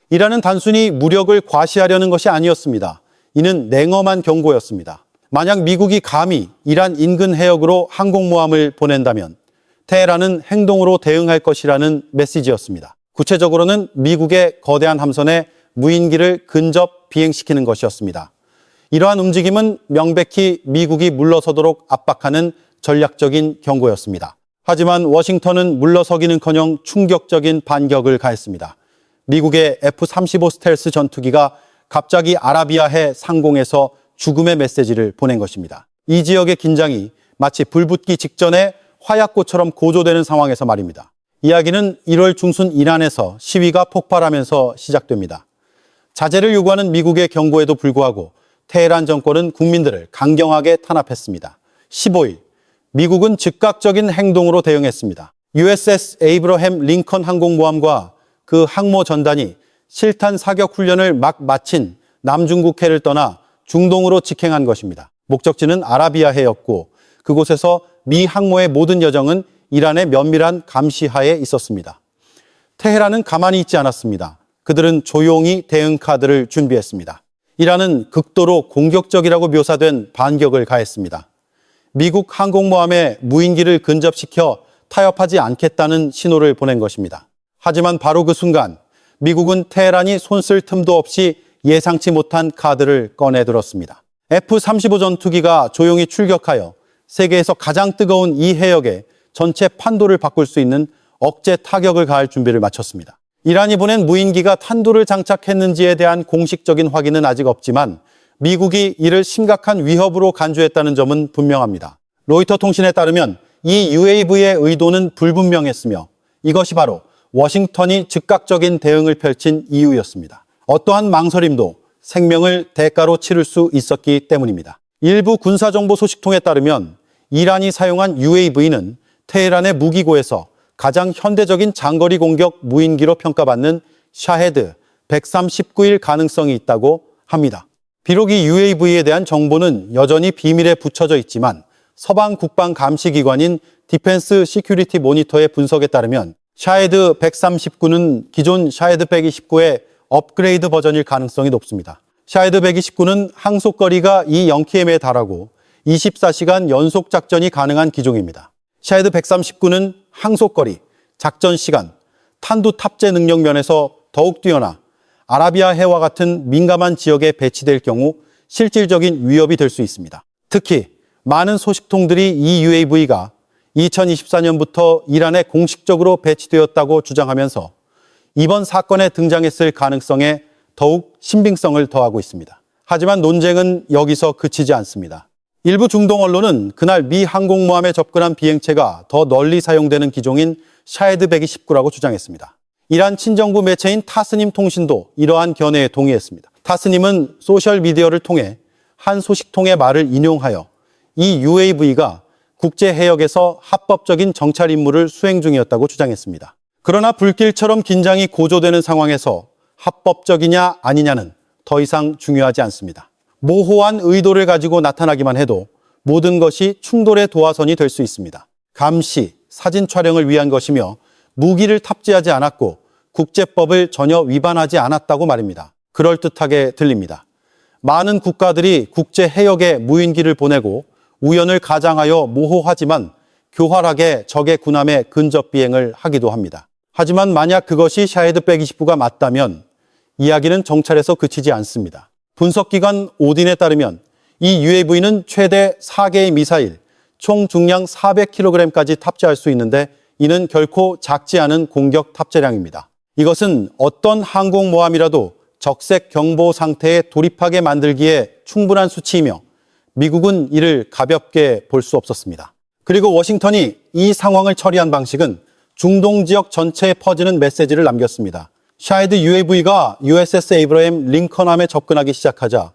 이란은 단순히 무력을 과시하려는 것이 아니었습니다. 이는 냉엄한 경고였습니다. 만약 미국이 감히 이란 인근 해역으로 항공모함을 보낸다면 테헤란은 행동으로 대응할 것이라는 메시지였습니다. 구체적으로는 미국의 거대한 함선에 무인기를 근접 비행시키는 것이었습니다. 이러한 움직임은 명백히 미국이 물러서도록 압박하는 전략적인 경고였습니다. 하지만 워싱턴은 물러서기는커녕 충격적인 반격을 가했습니다. 미국의 F-35 스텔스 전투기가 갑자기 아라비아해 상공에서 죽음의 메시지를 보낸 것입니다. 이 지역의 긴장이 마치 불붙기 직전에 화약고처럼 고조되는 상황에서 말입니다. 이야기는 1월 중순 이란에서 시위가 폭발하면서 시작됩니다. 자제를 요구하는 미국의 경고에도 불구하고 테헤란 정권은 국민들을 강경하게 탄압했습니다. 15일, 미국은 즉각적인 행동으로 대응했습니다. USS 에이브러햄 링컨 항공모함과 그 항모 전단이 실탄 사격 훈련을 막 마친 남중국해를 떠나 중동으로 직행한 것입니다. 목적지는 아라비아해였고 그곳에서 미 항모의 모든 여정은 이란의 면밀한 감시하에 있었습니다. 테헤란은 가만히 있지 않았습니다. 그들은 조용히 대응 카드를 준비했습니다. 이란은 극도로 공격적이라고 묘사된 반격을 가했습니다. 미국 항공모함에 무인기를 근접시켜 타협하지 않겠다는 신호를 보낸 것입니다. 하지만 바로 그 순간 미국은 테헤란이 손쓸 틈도 없이 예상치 못한 카드를 꺼내들었습니다. F-35 전투기가 조용히 출격하여 세계에서 가장 뜨거운 이 해역에 전체 판도를 바꿀 수 있는 억제 타격을 가할 준비를 마쳤습니다. 이란이 보낸 무인기가 탄도를 장착했는지에 대한 공식적인 확인은 아직 없지만 미국이 이를 심각한 위협으로 간주했다는 점은 분명합니다. 로이터 통신에 따르면 이 UAV의 의도는 불분명했으며 이것이 바로 워싱턴이 즉각적인 대응을 펼친 이유였습니다. 어떠한 망설임도 생명을 대가로 치를 수 있었기 때문입니다. 일부 군사정보 소식통에 따르면 이란이 사용한 UAV는 테헤란의 무기고에서 가장 현대적인 장거리 공격 무인기로 평가받는 샤헤드 139일 가능성이 있다고 합니다. 비록 이 UAV에 대한 정보는 여전히 비밀에 붙여져 있지만 서방 국방 감시기관인 디펜스 시큐리티 모니터의 분석에 따르면 샤헤드 139는 기존 샤헤드 129의 업그레이드 버전일 가능성이 높습니다. 샤헤드 129는 항속거리가 2km에 달하고 24시간 연속 작전이 가능한 기종입니다. 샤헤드 139는 항속거리, 작전 시간, 탄두 탑재 능력 면에서 더욱 뛰어나 아라비아 해와 같은 민감한 지역에 배치될 경우 실질적인 위협이 될 수 있습니다. 특히 많은 소식통들이 이 UAV가 2024년부터 이란에 공식적으로 배치되었다고 주장하면서 이번 사건에 등장했을 가능성에 더욱 신빙성을 더하고 있습니다. 하지만 논쟁은 여기서 그치지 않습니다. 일부 중동 언론은 그날 미 항공모함에 접근한 비행체가 더 널리 사용되는 기종인 샤헤드 129라고 주장했습니다. 이란 친정부 매체인 타스님 통신도 이러한 견해에 동의했습니다. 타스님은 소셜미디어를 통해 한 소식통의 말을 인용하여 이 UAV가 국제 해역에서 합법적인 정찰 임무를 수행 중이었다고 주장했습니다. 그러나 불길처럼 긴장이 고조되는 상황에서 합법적이냐 아니냐는 더 이상 중요하지 않습니다. 모호한 의도를 가지고 나타나기만 해도 모든 것이 충돌의 도화선이 될 수 있습니다. 감시, 사진 촬영을 위한 것이며 무기를 탑재하지 않았고 국제법을 전혀 위반하지 않았다고 말입니다. 그럴듯하게 들립니다. 많은 국가들이 국제 해역에 무인기를 보내고 우연을 가장하여 모호하지만 교활하게 적의 군함에 근접 비행을 하기도 합니다. 하지만 만약 그것이 샤헤드 129가 맞다면 이야기는 정찰에서 그치지 않습니다. 분석기관 오딘에 따르면 이 UAV는 최대 4개의 미사일, 총 중량 400kg까지 탑재할 수 있는데 이는 결코 작지 않은 공격 탑재량입니다. 이것은 어떤 항공모함이라도 적색 경보 상태에 돌입하게 만들기에 충분한 수치이며 미국은 이를 가볍게 볼 수 없었습니다. 그리고 워싱턴이 이 상황을 처리한 방식은 중동 지역 전체에 퍼지는 메시지를 남겼습니다. 샤헤드 UAV가 USS 에이브러햄 링컨함에 접근하기 시작하자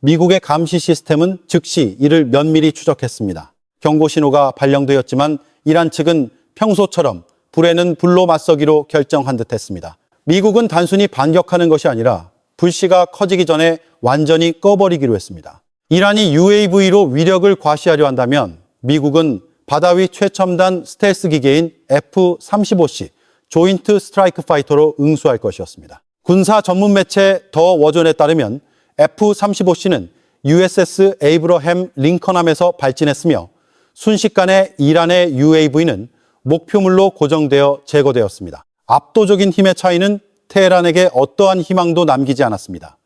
미국의 감시 시스템은 즉시 이를 면밀히 추적했습니다. 경고 신호가 발령되었지만 이란 측은 평소처럼 불에는 불로 맞서기로 결정한 듯했습니다. 미국은 단순히 반격하는 것이 아니라 불씨가 커지기 전에 완전히 꺼버리기로 했습니다. 이란이 UAV로 위력을 과시하려 한다면 미국은 바다 위 최첨단 스텔스 기계인 F-35C 조인트 스트라이크 파이터로 응수할 것이었습니다. 군사 전문 매체 더 워존에 따르면 F-35C는 USS 에이브러햄 링컨함에서 발진했으며 순식간에 이란의 UAV는 목표물로 고정되어 제거되었습니다. 압도적인 힘의 차이는 테헤란에게 어떠한 희망도 남기지 않았습니다.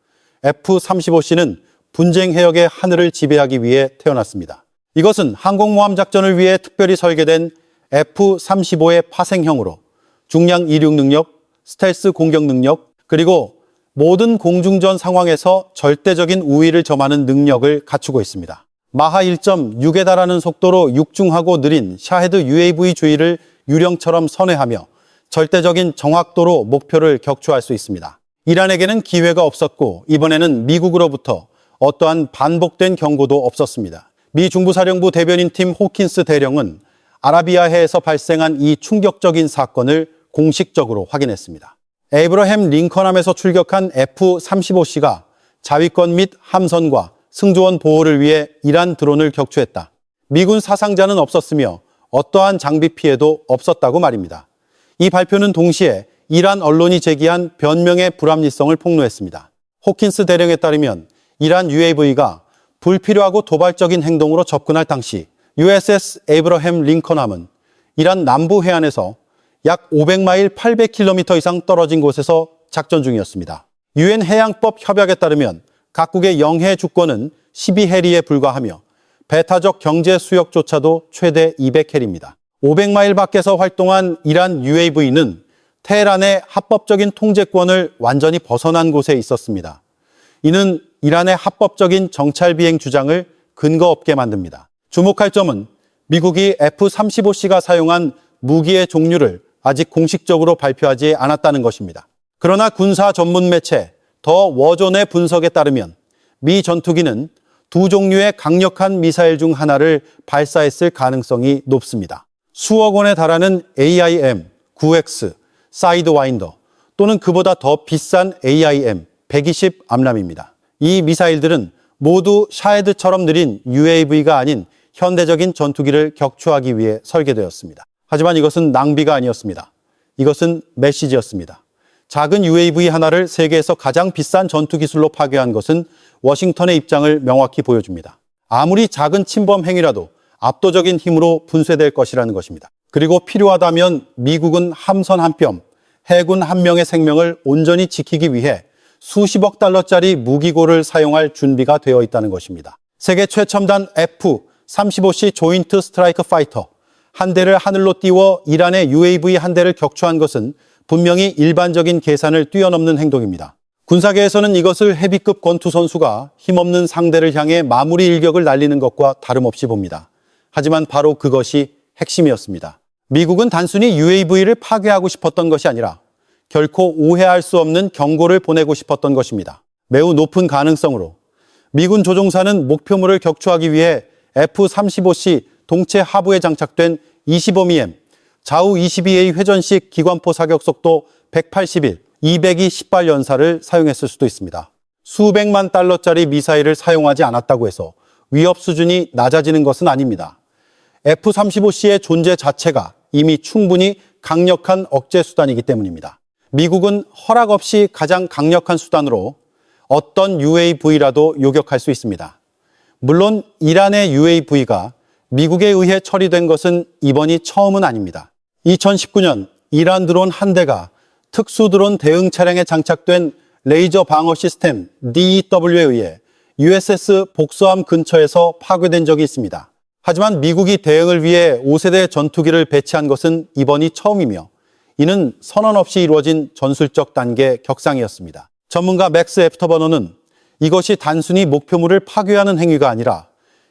F-35C는 분쟁 해역의 하늘을 지배하기 위해 태어났습니다. 이것은 항공모함 작전을 위해 특별히 설계된 F-35의 파생형으로 중량 이륙 능력, 스텔스 공격 능력, 그리고 모든 공중전 상황에서 절대적인 우위를 점하는 능력을 갖추고 있습니다. 마하 1.6에 달하는 속도로 육중하고 느린 샤헤드 UAV 주위를 유령처럼 선회하며 절대적인 정확도로 목표를 격추할 수 있습니다. 이란에게는 기회가 없었고 이번에는 미국으로부터 어떠한 반복된 경고도 없었습니다. 미 중부사령부 대변인팀 호킨스 대령은 아라비아해에서 발생한 이 충격적인 사건을 공식적으로 확인했습니다. 에이브러햄 링컨함에서 출격한 F-35C가 자위권 및 함선과 승조원 보호를 위해 이란 드론을 격추했다. 미군 사상자는 없었으며 어떠한 장비 피해도 없었다고 말입니다. 이 발표는 동시에 이란 언론이 제기한 변명의 불합리성을 폭로했습니다. 호킨스 대령에 따르면 이란 UAV가 불필요하고 도발적인 행동으로 접근할 당시 USS 에이브러햄 링컨함은 이란 남부 해안에서 약 500마일 800km 이상 떨어진 곳에서 작전 중이었습니다. 유엔 해양법 협약에 따르면 각국의 영해 주권은 12해리에 불과하며 배타적 경제 수역조차도 최대 200해리입니다. 500마일 밖에서 활동한 이란 UAV는 테헤란의 합법적인 통제권을 완전히 벗어난 곳에 있었습니다. 이는 이란의 합법적인 정찰 비행 주장을 근거 없게 만듭니다. 주목할 점은 미국이 F-35C가 사용한 무기의 종류를 아직 공식적으로 발표하지 않았다는 것입니다. 그러나 군사 전문 매체 더 워존의 분석에 따르면 미 전투기는 두 종류의 강력한 미사일 중 하나를 발사했을 가능성이 높습니다. 수억 원에 달하는 AIM-9X 사이드와인더 또는 그보다 더 비싼 AIM-120 암람입니다. 이 미사일들은 모두 샤헤드처럼 느린 UAV가 아닌 현대적인 전투기를 격추하기 위해 설계되었습니다. 하지만 이것은 낭비가 아니었습니다. 이것은 메시지였습니다. 작은 UAV 하나를 세계에서 가장 비싼 전투 기술로 파괴한 것은 워싱턴의 입장을 명확히 보여줍니다. 아무리 작은 침범 행위라도 압도적인 힘으로 분쇄될 것이라는 것입니다. 그리고 필요하다면 미국은 함선 한 뼘, 해군 한 명의 생명을 온전히 지키기 위해 수십억 달러짜리 무기고를 사용할 준비가 되어 있다는 것입니다. 세계 최첨단 F-35C 조인트 스트라이크 파이터 한 대를 하늘로 띄워 이란의 UAV 한 대를 격추한 것은 분명히 일반적인 계산을 뛰어넘는 행동입니다. 군사계에서는 이것을 헤비급 권투 선수가 힘없는 상대를 향해 마무리 일격을 날리는 것과 다름없이 봅니다. 하지만 바로 그것이 핵심이었습니다. 미국은 단순히 UAV를 파괴하고 싶었던 것이 아니라 결코 오해할 수 없는 경고를 보내고 싶었던 것입니다. 매우 높은 가능성으로 미군 조종사는 목표물을 격추하기 위해 F-35C 동체 하부에 장착된 25mm 좌우 22A 회전식 기관포 사격 속도 181, 202 10발 연사를 사용했을 수도 있습니다. 수백만 달러짜리 미사일을 사용하지 않았다고 해서 위협 수준이 낮아지는 것은 아닙니다. F-35C의 존재 자체가 이미 충분히 강력한 억제 수단이기 때문입니다. 미국은 허락 없이 가장 강력한 수단으로 어떤 UAV라도 요격할 수 있습니다. 물론 이란의 UAV가 미국에 의해 처리된 것은 이번이 처음은 아닙니다. 2019년 이란 드론 한 대가 특수 드론 대응 차량에 장착된 레이저 방어 시스템 DEW에 의해 USS 복서함 근처에서 파괴된 적이 있습니다. 하지만 미국이 대응을 위해 5세대 전투기를 배치한 것은 이번이 처음이며 이는 선언 없이 이루어진 전술적 단계 격상이었습니다. 전문가 맥스 애프터버너는 이것이 단순히 목표물을 파괴하는 행위가 아니라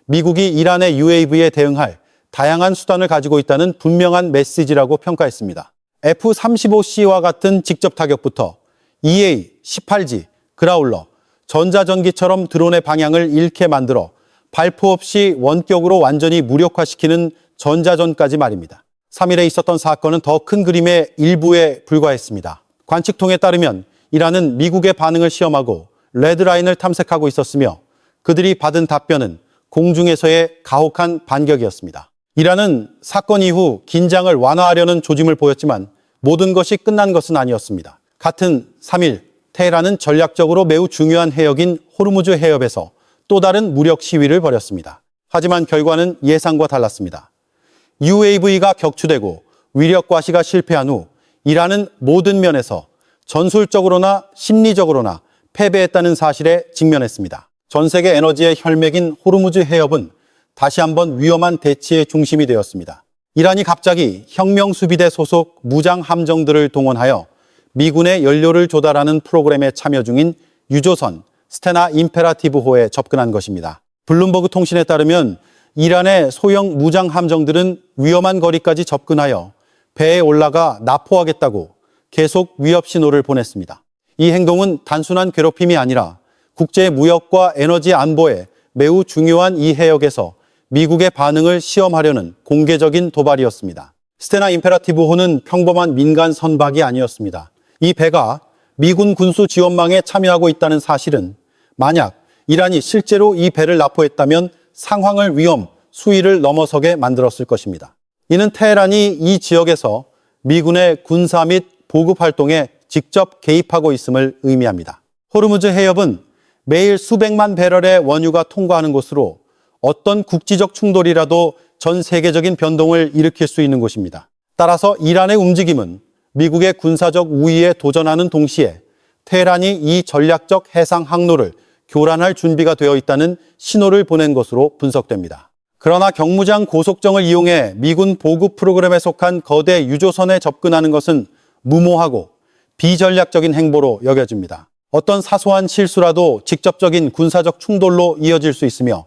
미국이 이란의 UAV에 대응할 다양한 수단을 가지고 있다는 분명한 메시지라고 평가했습니다. F-35C와 같은 직접 타격부터 EA-18G, 그라울러, 전자전기처럼 드론의 방향을 잃게 만들어 발포 없이 원격으로 완전히 무력화시키는 전자전까지 말입니다. 3일에 있었던 사건은 더 큰 그림의 일부에 불과했습니다. 관측통에 따르면 이란은 미국의 반응을 시험하고 레드라인을 탐색하고 있었으며 그들이 받은 답변은 공중에서의 가혹한 반격이었습니다. 이란은 사건 이후 긴장을 완화하려는 조짐을 보였지만 모든 것이 끝난 것은 아니었습니다. 같은 3일 테헤란은 전략적으로 매우 중요한 해역인 호르무즈 해협에서 또 다른 무력 시위를 벌였습니다. 하지만 결과는 예상과 달랐습니다. UAV가 격추되고 위력 과시가 실패한 후 이란은 모든 면에서 전술적으로나 심리적으로나 패배했다는 사실에 직면했습니다. 전 세계 에너지의 혈맥인 호르무즈 해협은 다시 한번 위험한 대치의 중심이 되었습니다. 이란이 갑자기 혁명수비대 소속 무장 함정들을 동원하여 미군의 연료를 조달하는 프로그램에 참여 중인 유조선 스테나 임페라티브호에 접근한 것입니다. 블룸버그 통신에 따르면 이란의 소형 무장 함정들은 위험한 거리까지 접근하여 배에 올라가 납포하겠다고 계속 위협 신호를 보냈습니다. 이 행동은 단순한 괴롭힘이 아니라 국제 무역과 에너지 안보에 매우 중요한 이 해역에서 미국의 반응을 시험하려는 공개적인 도발이었습니다. 스테나 임페라티브호는 평범한 민간 선박이 아니었습니다. 이 배가 미군 군수 지원망에 참여하고 있다는 사실은 만약 이란이 실제로 이 배를 납포했다면 상황을 수위를 넘어서게 만들었을 것입니다. 이는 테헤란이 이 지역에서 미군의 군사 및 보급 활동에 직접 개입하고 있음을 의미합니다. 호르무즈 해협은 매일 수백만 배럴의 원유가 통과하는 곳으로 어떤 국지적 충돌이라도 전 세계적인 변동을 일으킬 수 있는 곳입니다. 따라서 이란의 움직임은 미국의 군사적 우위에 도전하는 동시에 테헤란이 이 전략적 해상 항로를 교란할 준비가 되어 있다는 신호를 보낸 것으로 분석됩니다. 그러나 경무장 고속정을 이용해 미군 보급 프로그램에 속한 거대 유조선에 접근하는 것은 무모하고 비전략적인 행보로 여겨집니다. 어떤 사소한 실수라도 직접적인 군사적 충돌로 이어질 수 있으며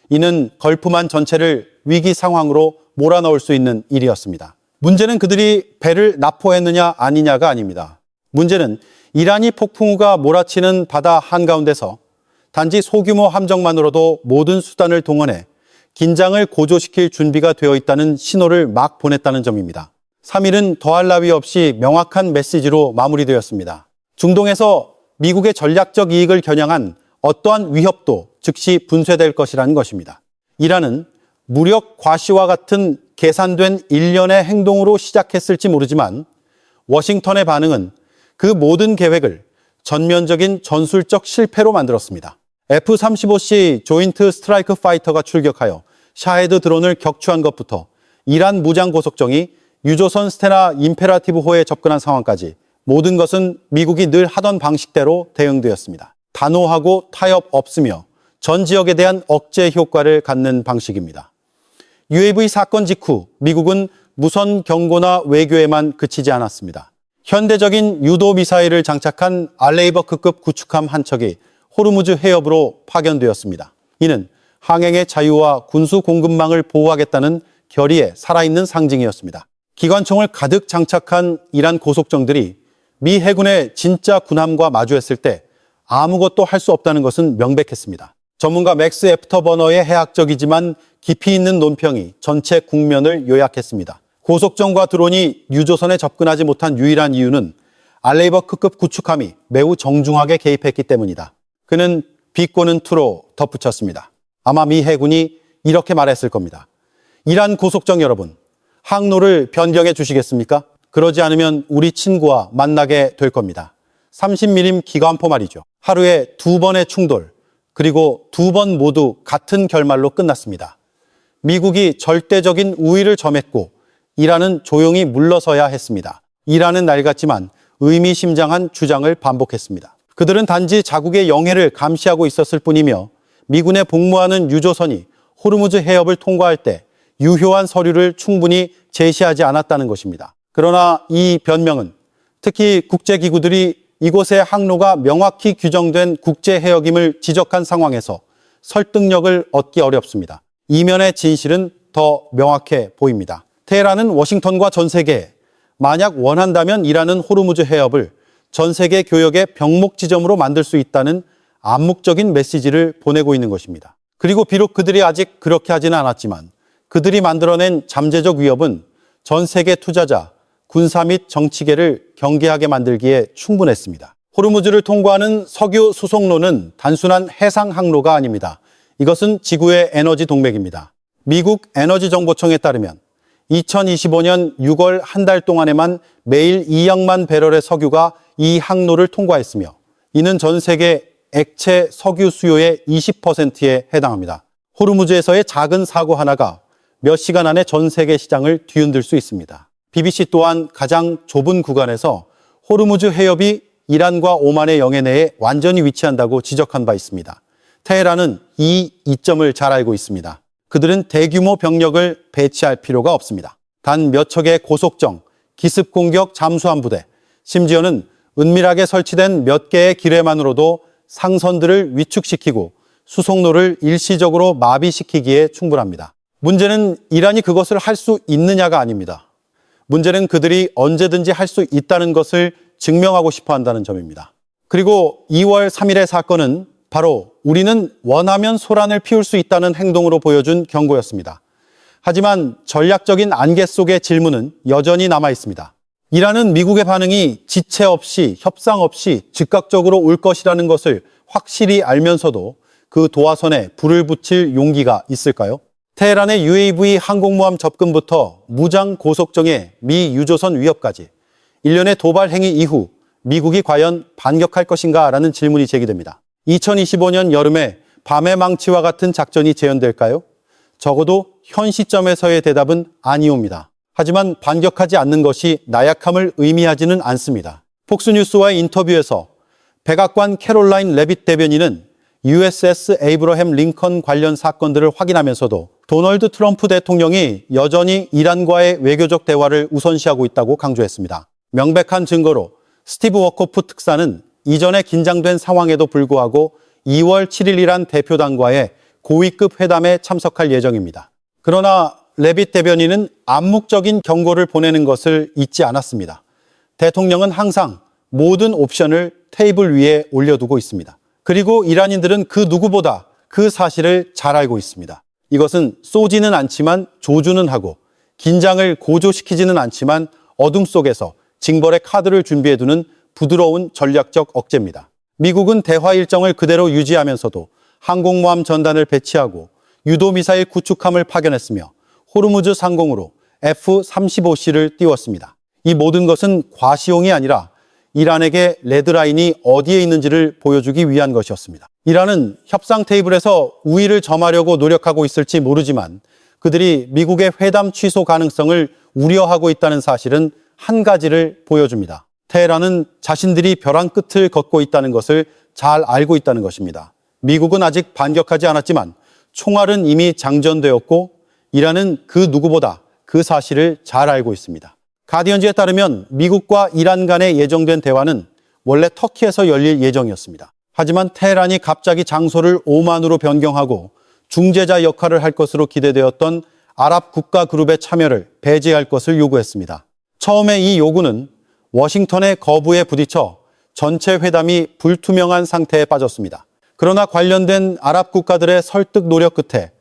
이는 걸프만 전체를 위기 상황으로 몰아넣을 수 있는 일이었습니다. 문제는 그들이 배를 납포했느냐 아니냐가 아닙니다. 문제는 이란이 폭풍우가 몰아치는 바다 한가운데서 단지 소규모 함정만으로도 모든 수단을 동원해 긴장을 고조시킬 준비가 되어 있다는 신호를 막 보냈다는 점입니다. 3일은 더할 나위 없이 명확한 메시지로 마무리되었습니다. 중동에서 미국의 전략적 이익을 겨냥한 어떠한 위협도 즉시 분쇄될 것이라는 것입니다. 이란은 무력 과시와 같은 계산된 일련의 행동으로 시작했을지 모르지만 워싱턴의 반응은 그 모든 계획을 전면적인 전술적 실패로 만들었습니다. F-35C 조인트 스트라이크 파이터가 출격하여 샤헤드 드론을 격추한 것부터 이란 무장 고속정이 유조선 스테나 임페라티브호에 접근한 상황까지 모든 것은 미국이 늘 하던 방식대로 대응되었습니다. 단호하고 타협 없으며 전 지역에 대한 억제 효과를 갖는 방식입니다. UAV 사건 직후 미국은 무선 경고나 외교에만 그치지 않았습니다. 현대적인 유도 미사일을 장착한 알레이버크급 구축함 한 척이 호르무즈 해협으로 파견되었습니다. 이는 항행의 자유와 군수 공급망을 보호하겠다는 결의의 살아있는 상징이었습니다. 기관총을 가득 장착한 이란 고속정들이 미 해군의 진짜 군함과 마주했을 때 아무것도 할 수 없다는 것은 명백했습니다. 전문가 맥스 애프터버너의 해학적이지만 깊이 있는 논평이 전체 국면을 요약했습니다. 고속정과 드론이 유조선에 접근하지 못한 유일한 이유는 알레이버크급 구축함이 매우 정중하게 개입했기 때문이다. 그는 비꼬는 투로 덧붙였습니다. 아마 미 해군이 이렇게 말했을 겁니다. 이란 고속정 여러분, 항로를 변경해 주시겠습니까? 그러지 않으면 우리 친구와 만나게 될 겁니다. 30mm 기관포 말이죠. 하루에 2번의 충돌, 그리고 2번 모두 같은 결말로 끝났습니다. 미국이 절대적인 우위를 점했고 이란은 조용히 물러서야 했습니다. 이란은 낡았지만 의미심장한 주장을 반복했습니다. 그들은 단지 자국의 영해를 감시하고 있었을 뿐이며 미군에 복무하는 유조선이 호르무즈 해협을 통과할 때 유효한 서류를 충분히 제시하지 않았다는 것입니다. 그러나 이 변명은 특히 국제기구들이 이곳의 항로가 명확히 규정된 국제해역임을 지적한 상황에서 설득력을 얻기 어렵습니다. 이면의 진실은 더 명확해 보입니다. 테헤란은 워싱턴과 전 세계에 만약 원한다면 이란은 호르무즈 해협을 전 세계 교역의 병목 지점으로 만들 수 있다는 암묵적인 메시지를 보내고 있는 것입니다. 그리고 비록 그들이 아직 그렇게 하지는 않았지만 그들이 만들어낸 잠재적 위협은 전 세계 투자자, 군사 및 정치계를 경계하게 만들기에 충분했습니다. 호르무즈를 통과하는 석유 수송로는 단순한 해상 항로가 아닙니다. 이것은 지구의 에너지 동맥입니다. 미국 에너지정보청에 따르면 2025년 6월 한 달 동안에만 매일 2억만 배럴의 석유가 이 항로를 통과했으며 이는 전 세계 액체 석유 수요의 20%에 해당합니다. 호르무즈에서의 작은 사고 하나가 몇 시간 안에 전 세계 시장을 뒤흔들 수 있습니다. BBC 또한 가장 좁은 구간에서 호르무즈 해협이 이란과 오만의 영해 내에 완전히 위치한다고 지적한 바 있습니다. 테헤란은 이 이점을 잘 알고 있습니다. 그들은 대규모 병력을 배치할 필요가 없습니다. 단 몇 척의 고속정, 기습 공격 잠수함 부대, 심지어는 은밀하게 설치된 몇 개의 기뢰만으로도 상선들을 위축시키고 수송로를 일시적으로 마비시키기에 충분합니다. 문제는 이란이 그것을 할 수 있느냐가 아닙니다. 문제는 그들이 언제든지 할 수 있다는 것을 증명하고 싶어 한다는 점입니다. 그리고 2월 3일의 사건은 바로 우리는 원하면 소란을 피울 수 있다는 행동으로 보여준 경고였습니다. 하지만 전략적인 안개 속의 질문은 여전히 남아 있습니다. 이란은 미국의 반응이 지체 없이 협상 없이 즉각적으로 올 것이라는 것을 확실히 알면서도 그 도화선에 불을 붙일 용기가 있을까요? 테헤란의 UAV 항공모함 접근부터 무장 고속정의 미 유조선 위협까지 일련의 도발 행위 이후 미국이 과연 반격할 것인가라는 질문이 제기됩니다. 2025년 여름에 밤의 망치와 같은 작전이 재현될까요? 적어도 현 시점에서의 대답은 아니옵니다. 하지만 반격하지 않는 것이 나약함을 의미하지는 않습니다. 폭스뉴스와의 인터뷰에서 백악관 캐롤라인 레빗 대변인은 USS 에이브러햄 링컨 관련 사건들을 확인하면서도 도널드 트럼프 대통령이 여전히 이란과의 외교적 대화를 우선시하고 있다고 강조했습니다. 명백한 증거로 스티브 워코프 특사는 이전에 긴장된 상황에도 불구하고 2월 7일이란 대표단과의 고위급 회담에 참석할 예정입니다. 그러나 레빗 대변인은 암묵적인 경고를 보내는 것을 잊지 않았습니다. 대통령은 항상 모든 옵션을 테이블 위에 올려두고 있습니다. 그리고 이란인들은 그 누구보다 그 사실을 잘 알고 있습니다. 이것은 쏘지는 않지만 조주는 하고 긴장을 고조시키지는 않지만 어둠 속에서 징벌의 카드를 준비해두는 부드러운 전략적 억제입니다. 미국은 대화 일정을 그대로 유지하면서도 항공모함 전단을 배치하고 유도미사일 구축함을 파견했으며 호르무즈 상공으로 F-35C를 띄웠습니다. 이 모든 것은 과시용이 아니라 이란에게 레드라인이 어디에 있는지를 보여주기 위한 것이었습니다. 이란은 협상 테이블에서 우위를 점하려고 노력하고 있을지 모르지만 그들이 미국의 회담 취소 가능성을 우려하고 있다는 사실은 한 가지를 보여줍니다. 테헤란은 자신들이 벼랑 끝을 걷고 있다는 것을 잘 알고 있다는 것입니다. 미국은 아직 반격하지 않았지만 총알은 이미 장전되었고 이란은 그 누구보다 그 사실을 잘 알고 있습니다. 가디언즈에 따르면 미국과 이란 간에 예정된 대화는 원래 터키에서 열릴 예정이었습니다. 하지만 테헤란이 갑자기 장소를 오만으로 변경하고 중재자 역할을 할 것으로 기대되었던 아랍 국가 그룹의 참여를 배제할 것을 요구했습니다. 처음에 이 요구는 워싱턴의 거부에 부딪혀 전체 회담이 불투명한 상태에 빠졌습니다. 그러나 관련된 아랍 국가들의 설득 노력 끝에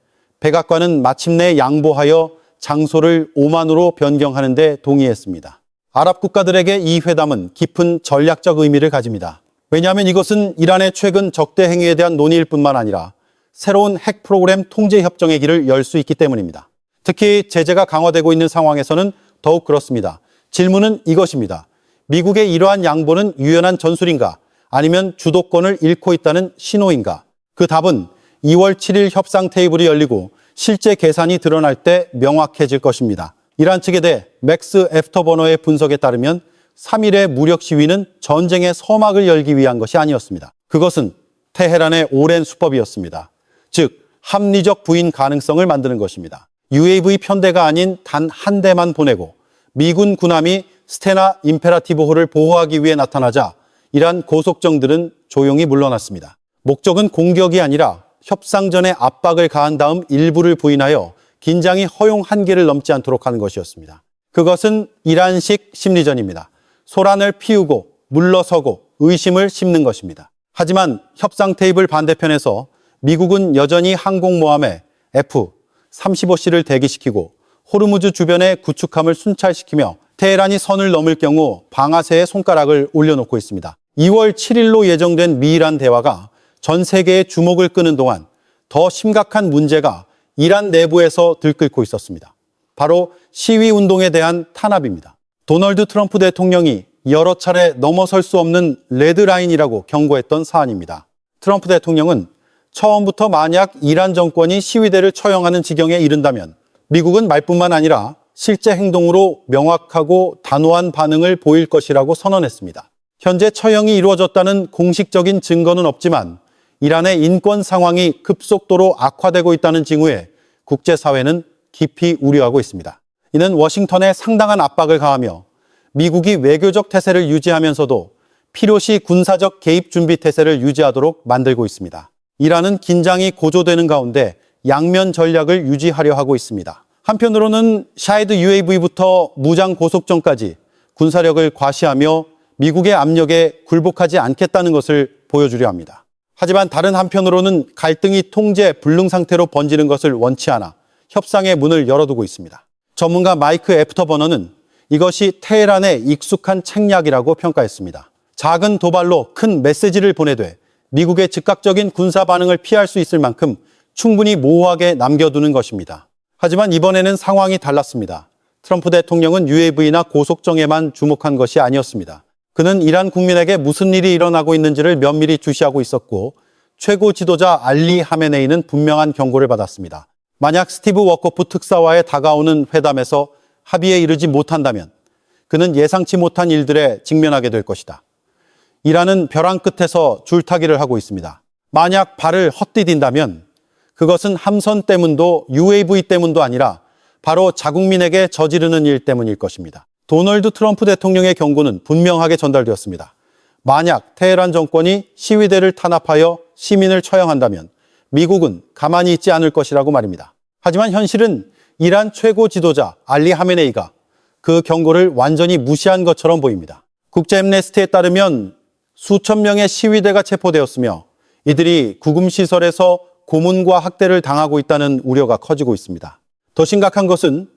백악관은 마침내 양보하여 장소를 오만으로 변경하는 데 동의했습니다. 아랍 국가들에게 이 회담은 깊은 전략적 의미를 가집니다. 왜냐하면 이것은 이란의 최근 적대 행위에 대한 논의일 뿐만 아니라 새로운 핵 프로그램 통제 협정의 길을 열 수 있기 때문입니다. 특히 제재가 강화되고 있는 상황에서는 더욱 그렇습니다. 질문은 이것입니다. 미국의 이러한 양보는 유연한 전술인가? 아니면 주도권을 잃고 있다는 신호인가? 그 답은 2월 7일 협상 테이블이 열리고 실제 계산이 드러날 때 명확해질 것입니다. 이란 측에 대해 맥스 애프터버너의 분석에 따르면 3일의 무력 시위는 전쟁의 서막을 열기 위한 것이 아니었습니다. 그것은 테헤란의 오랜 수법이었습니다. 즉, 합리적 부인 가능성을 만드는 것입니다. UAV 편대가 아닌 단 한 대만 보내고 미군 군함이 스테나 임페라티브호를 보호하기 위해 나타나자 이란 고속정들은 조용히 물러났습니다. 목적은 공격이 아니라 협상 전에 압박을 가한 다음 일부를 부인하여 긴장이 허용 한계를 넘지 않도록 하는 것이었습니다. 그것은 이란식 심리전입니다. 소란을 피우고 물러서고 의심을 심는 것입니다. 하지만 협상 테이블 반대편에서 미국은 여전히 항공모함에 F-35C를 대기시키고 호르무즈 주변의 구축함을 순찰시키며 테헤란이 선을 넘을 경우 방아쇠에 손가락을 올려놓고 있습니다. 2월 7일로 예정된 미이란 대화가 전 세계의 주목을 끄는 동안 더 심각한 문제가 이란 내부에서 들끓고 있었습니다. 바로 시위운동에 대한 탄압입니다. 도널드 트럼프 대통령이 여러 차례 넘어설 수 없는 레드라인이라고 경고했던 사안입니다. 트럼프 대통령은 처음부터 만약 이란 정권이 시위대를 처형하는 지경에 이른다면 미국은 말뿐만 아니라 실제 행동으로 명확하고 단호한 반응을 보일 것이라고 선언했습니다. 현재 처형이 이루어졌다는 공식적인 증거는 없지만 이란의 인권 상황이 급속도로 악화되고 있다는 징후에 국제사회는 깊이 우려하고 있습니다. 이는 워싱턴에 상당한 압박을 가하며 미국이 외교적 태세를 유지하면서도 필요시 군사적 개입 준비 태세를 유지하도록 만들고 있습니다. 이란은 긴장이 고조되는 가운데 양면 전략을 유지하려 하고 있습니다. 한편으로는 샤헤드 UAV부터 무장 고속정까지 군사력을 과시하며 미국의 압력에 굴복하지 않겠다는 것을 보여주려 합니다. 하지만 다른 한편으로는 갈등이 통제 불능 상태로 번지는 것을 원치 않아 협상의 문을 열어두고 있습니다. 전문가 마이크 애프터버너는 이것이 테헤란의 익숙한 책략이라고 평가했습니다. 작은 도발로 큰 메시지를 보내되 미국의 즉각적인 군사 반응을 피할 수 있을 만큼 충분히 모호하게 남겨두는 것입니다. 하지만 이번에는 상황이 달랐습니다. 트럼프 대통령은 UAV나 고속정에만 주목한 것이 아니었습니다. 그는 이란 국민에게 무슨 일이 일어나고 있는지를 면밀히 주시하고 있었고 최고 지도자 알리 하메네이는 분명한 경고를 받았습니다. 만약 스티브 워커프 특사와의 다가오는 회담에서 합의에 이르지 못한다면 그는 예상치 못한 일들에 직면하게 될 것이다. 이란은 벼랑 끝에서 줄타기를 하고 있습니다. 만약 발을 헛디딘다면 그것은 함선 때문도 UAV 때문도 아니라 바로 자국민에게 저지르는 일 때문일 것입니다. 도널드 트럼프 대통령의 경고는 분명하게 전달되었습니다. 만약 테헤란 정권이 시위대를 탄압하여 시민을 처형한다면 미국은 가만히 있지 않을 것이라고 말입니다. 하지만 현실은 이란 최고 지도자 알리 하메네이가 그 경고를 완전히 무시한 것처럼 보입니다. 국제 앰네스티에 따르면 수천 명의 시위대가 체포되었으며 이들이 구금시설에서 고문과 학대를 당하고 있다는 우려가 커지고 있습니다. 더 심각한 것은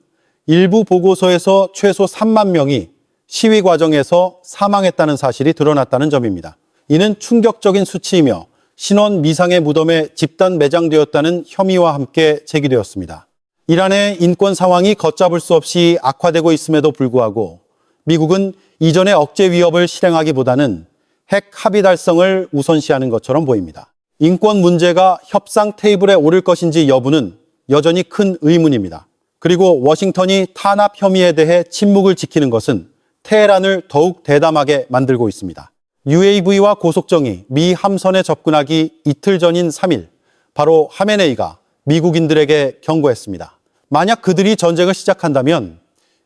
일부 보고서에서 최소 3만 명이 시위 과정에서 사망했다는 사실이 드러났다는 점입니다. 이는 충격적인 수치이며 신원 미상의 무덤에 집단 매장되었다는 혐의와 함께 제기되었습니다. 이란의 인권 상황이 걷잡을 수 없이 악화되고 있음에도 불구하고 미국은 이전의 억제 위협을 실행하기보다는 핵 합의 달성을 우선시하는 것처럼 보입니다. 인권 문제가 협상 테이블에 오를 것인지 여부는 여전히 큰 의문입니다. 그리고 워싱턴이 탄압 혐의에 대해 침묵을 지키는 것은 테헤란을 더욱 대담하게 만들고 있습니다. UAV와 고속정이 미 함선에 접근하기 이틀 전인 3일, 바로 하메네이가 미국인들에게 경고했습니다. 만약 그들이 전쟁을 시작한다면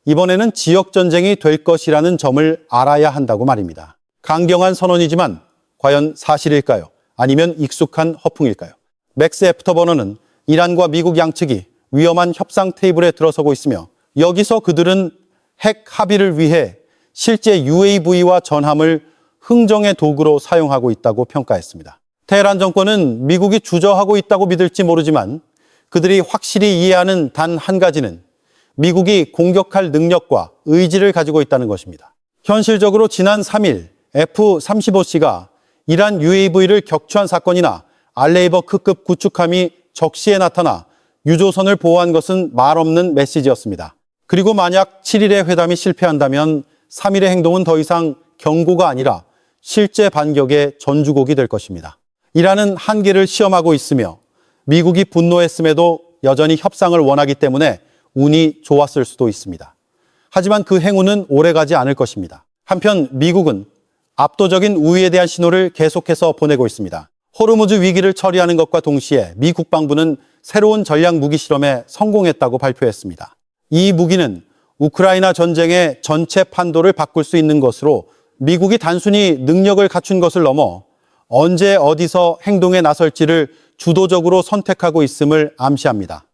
이번에는 지역전쟁이 될 것이라는 점을 알아야 한다고 말입니다. 강경한 선언이지만 과연 사실일까요? 아니면 익숙한 허풍일까요? 맥스 애프터버너는 이란과 미국 양측이 위험한 협상 테이블에 들어서고 있으며 여기서 그들은 핵 합의를 위해 실제 UAV와 전함을 흥정의 도구로 사용하고 있다고 평가했습니다. 테헤란 정권은 미국이 주저하고 있다고 믿을지 모르지만 그들이 확실히 이해하는 단 한 가지는 미국이 공격할 능력과 의지를 가지고 있다는 것입니다. 현실적으로 지난 3일 F-35C가 이란 UAV를 격추한 사건이나 알레이버 크급 구축함이 적시에 나타나 유조선을 보호한 것은 말없는 메시지였습니다. 그리고 만약 7일의 회담이 실패한다면 3일의 행동은 더 이상 경고가 아니라 실제 반격의 전주곡이 될 것입니다. 이란은 한계를 시험하고 있으며 미국이 분노했음에도 여전히 협상을 원하기 때문에 운이 좋았을 수도 있습니다. 하지만 그 행운은 오래가지 않을 것입니다. 한편 미국은 압도적인 우위에 대한 신호를 계속해서 보내고 있습니다. 호르무즈 위기를 처리하는 것과 동시에 미 국방부는 새로운 전략 무기 실험에 성공했다고 발표했습니다. 이 무기는 우크라이나 전쟁의 전체 판도를 바꿀 수 있는 것으로 미국이 단순히 능력을 갖춘 것을 넘어 언제 어디서 행동에 나설지를 주도적으로 선택하고 있음을 암시합니다.